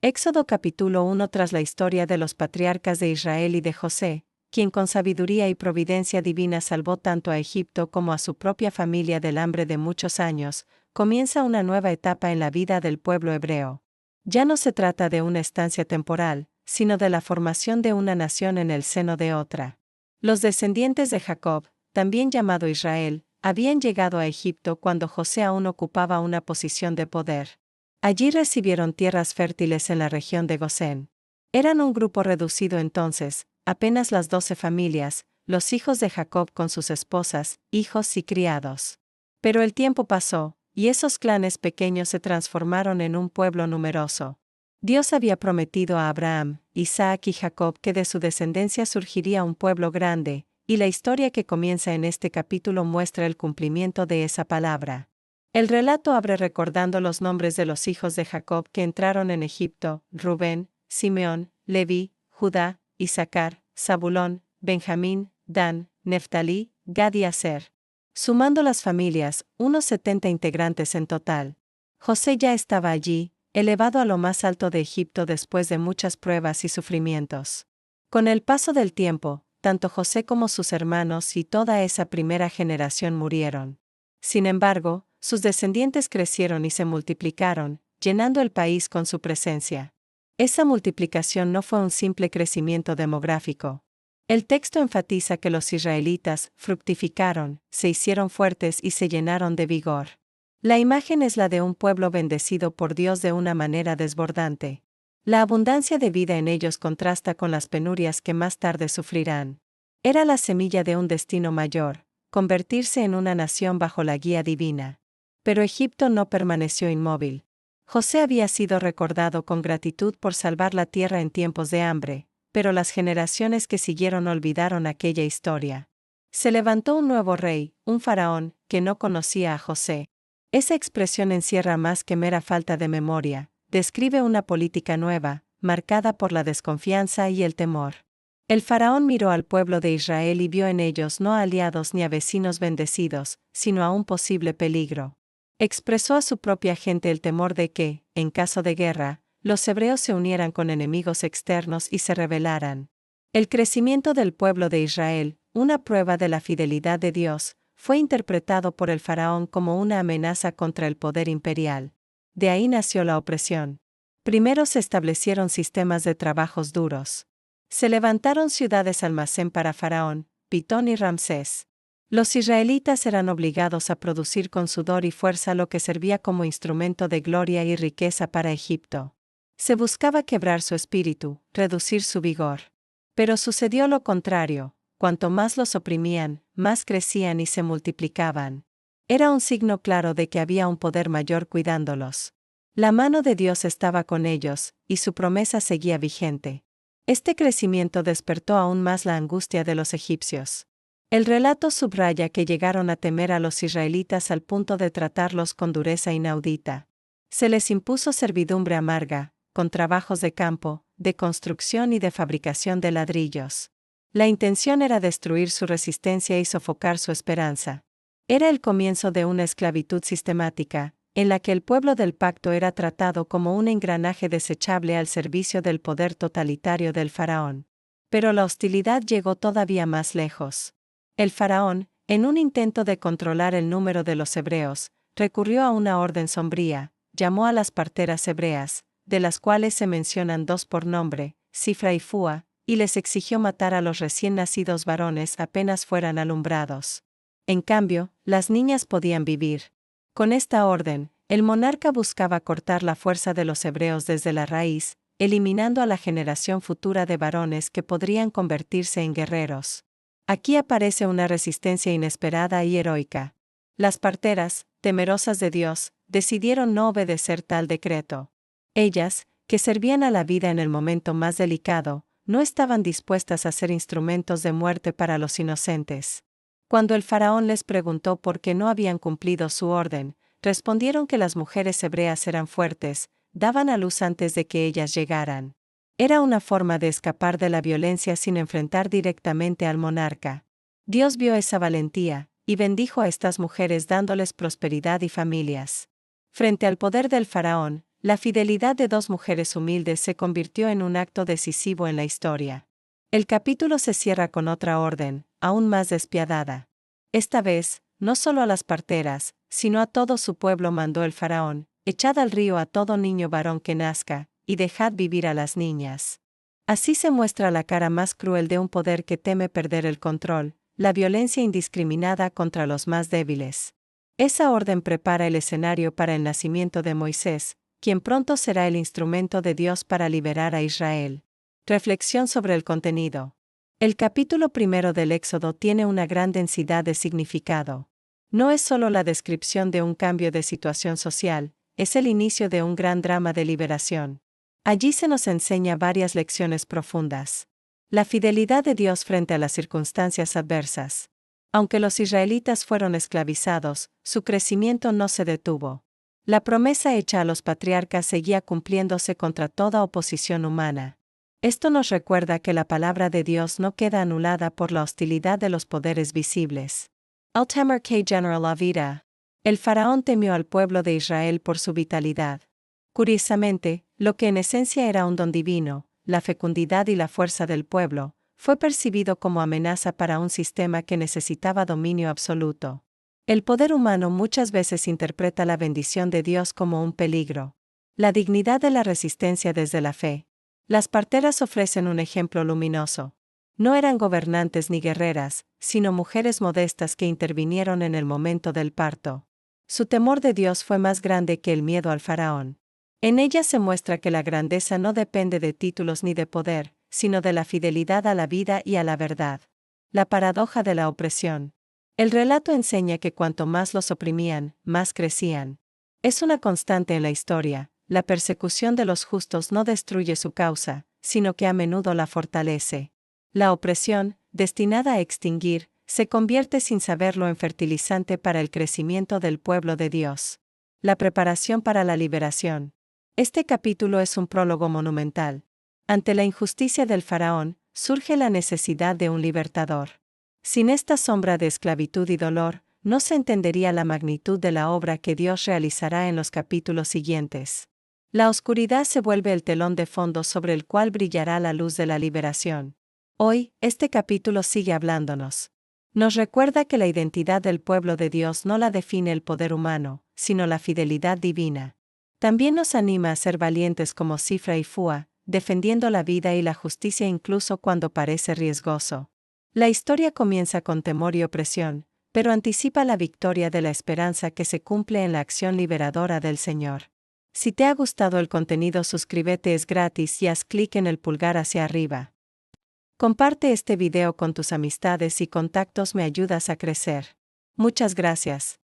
Éxodo capítulo 1. Tras la historia de los patriarcas de Israel y de José, quien con sabiduría y providencia divina salvó tanto a Egipto como a su propia familia del hambre de muchos años, comienza una nueva etapa en la vida del pueblo hebreo. Ya no se trata de una estancia temporal, sino de la formación de una nación en el seno de otra. Los descendientes de Jacob, también llamado Israel, habían llegado a Egipto cuando José aún ocupaba una posición de poder. Allí recibieron tierras fértiles en la región de Gosén. Eran un grupo reducido entonces, apenas las 12 familias, los hijos de Jacob con sus esposas, hijos y criados. Pero el tiempo pasó, y esos clanes pequeños se transformaron en un pueblo numeroso. Dios había prometido a Abraham, Isaac y Jacob que de su descendencia surgiría un pueblo grande, y la historia que comienza en este capítulo muestra el cumplimiento de esa palabra. El relato abre recordando los nombres de los hijos de Jacob que entraron en Egipto: Rubén, Simeón, Leví, Judá, Isaacar, Zabulón, Benjamín, Dan, Neftalí, Gad y Aser. Sumando las familias, unos 70 integrantes en total. José ya estaba allí, elevado a lo más alto de Egipto después de muchas pruebas y sufrimientos. Con el paso del tiempo, tanto José como sus hermanos y toda esa primera generación murieron. Sin embargo, sus descendientes crecieron y se multiplicaron, llenando el país con su presencia. Esa multiplicación no fue un simple crecimiento demográfico. El texto enfatiza que los israelitas fructificaron, se hicieron fuertes y se llenaron de vigor. La imagen es la de un pueblo bendecido por Dios de una manera desbordante. La abundancia de vida en ellos contrasta con las penurias que más tarde sufrirán. Era la semilla de un destino mayor, convertirse en una nación bajo la guía divina. Pero Egipto no permaneció inmóvil. José había sido recordado con gratitud por salvar la tierra en tiempos de hambre, pero las generaciones que siguieron olvidaron aquella historia. Se levantó un nuevo rey, un faraón, que no conocía a José. Esa expresión encierra más que mera falta de memoria, describe una política nueva, marcada por la desconfianza y el temor. El faraón miró al pueblo de Israel y vio en ellos no a aliados ni a vecinos bendecidos, sino a un posible peligro. Expresó a su propia gente el temor de que, en caso de guerra, los hebreos se unieran con enemigos externos y se rebelaran. El crecimiento del pueblo de Israel, una prueba de la fidelidad de Dios, fue interpretado por el faraón como una amenaza contra el poder imperial. De ahí nació la opresión. Primero se establecieron sistemas de trabajos duros. Se levantaron ciudades almacén para Faraón, Pitón y Ramsés. Los israelitas eran obligados a producir con sudor y fuerza lo que servía como instrumento de gloria y riqueza para Egipto. Se buscaba quebrar su espíritu, reducir su vigor. Pero sucedió lo contrario: cuanto más los oprimían, más crecían y se multiplicaban. Era un signo claro de que había un poder mayor cuidándolos. La mano de Dios estaba con ellos, y su promesa seguía vigente. Este crecimiento despertó aún más la angustia de los egipcios. El relato subraya que llegaron a temer a los israelitas al punto de tratarlos con dureza inaudita. Se les impuso servidumbre amarga, con trabajos de campo, de construcción y de fabricación de ladrillos. La intención era destruir su resistencia y sofocar su esperanza. Era el comienzo de una esclavitud sistemática, en la que el pueblo del pacto era tratado como un engranaje desechable al servicio del poder totalitario del faraón. Pero la hostilidad llegó todavía más lejos. El faraón, en un intento de controlar el número de los hebreos, recurrió a una orden sombría: llamó a las parteras hebreas, de las cuales se mencionan 2 por nombre, Sifra y Fúa, y les exigió matar a los recién nacidos varones apenas fueran alumbrados. En cambio, las niñas podían vivir. Con esta orden, el monarca buscaba cortar la fuerza de los hebreos desde la raíz, eliminando a la generación futura de varones que podrían convertirse en guerreros. Aquí aparece una resistencia inesperada y heroica. Las parteras, temerosas de Dios, decidieron no obedecer tal decreto. Ellas, que servían a la vida en el momento más delicado, no estaban dispuestas a ser instrumentos de muerte para los inocentes. Cuando el faraón les preguntó por qué no habían cumplido su orden, respondieron que las mujeres hebreas eran fuertes, daban a luz antes de que ellas llegaran. Era una forma de escapar de la violencia sin enfrentar directamente al monarca. Dios vio esa valentía, y bendijo a estas mujeres dándoles prosperidad y familias. Frente al poder del faraón, la fidelidad de dos mujeres humildes se convirtió en un acto decisivo en la historia. El capítulo se cierra con otra orden, aún más despiadada. Esta vez, no solo a las parteras, sino a todo su pueblo mandó el faraón: echad al río a todo niño varón que nazca, y dejad vivir a las niñas. Así se muestra la cara más cruel de un poder que teme perder el control, la violencia indiscriminada contra los más débiles. Esa orden prepara el escenario para el nacimiento de Moisés, quien pronto será el instrumento de Dios para liberar a Israel. Reflexión sobre el contenido. El capítulo 1 del Éxodo tiene una gran densidad de significado. No es solo la descripción de un cambio de situación social, es el inicio de un gran drama de liberación. Allí se nos enseña varias lecciones profundas. La fidelidad de Dios frente a las circunstancias adversas. Aunque los israelitas fueron esclavizados, su crecimiento no se detuvo. La promesa hecha a los patriarcas seguía cumpliéndose contra toda oposición humana. Esto nos recuerda que la palabra de Dios no queda anulada por la hostilidad de los poderes visibles. Altamer K. General Avida. El faraón temió al pueblo de Israel por su vitalidad. Curiosamente, lo que en esencia era un don divino, la fecundidad y la fuerza del pueblo, fue percibido como amenaza para un sistema que necesitaba dominio absoluto. El poder humano muchas veces interpreta la bendición de Dios como un peligro. La dignidad de la resistencia desde la fe. Las parteras ofrecen un ejemplo luminoso. No eran gobernantes ni guerreras, sino mujeres modestas que intervinieron en el momento del parto. Su temor de Dios fue más grande que el miedo al faraón. En ella se muestra que la grandeza no depende de títulos ni de poder, sino de la fidelidad a la vida y a la verdad. La paradoja de la opresión. El relato enseña que cuanto más los oprimían, más crecían. Es una constante en la historia: la persecución de los justos no destruye su causa, sino que a menudo la fortalece. La opresión, destinada a extinguir, se convierte sin saberlo en fertilizante para el crecimiento del pueblo de Dios. La preparación para la liberación. Este capítulo es un prólogo monumental. Ante la injusticia del faraón, surge la necesidad de un libertador. Sin esta sombra de esclavitud y dolor, no se entendería la magnitud de la obra que Dios realizará en los capítulos siguientes. La oscuridad se vuelve el telón de fondo sobre el cual brillará la luz de la liberación. Hoy, este capítulo sigue hablándonos. Nos recuerda que la identidad del pueblo de Dios no la define el poder humano, sino la fidelidad divina. También nos anima a ser valientes como Sifra y Fua, defendiendo la vida y la justicia incluso cuando parece riesgoso. La historia comienza con temor y opresión, pero anticipa la victoria de la esperanza que se cumple en la acción liberadora del Señor. Si te ha gustado el contenido, suscríbete, es gratis, y haz clic en el pulgar hacia arriba. Comparte este video con tus amistades y contactos, me ayudas a crecer. Muchas gracias.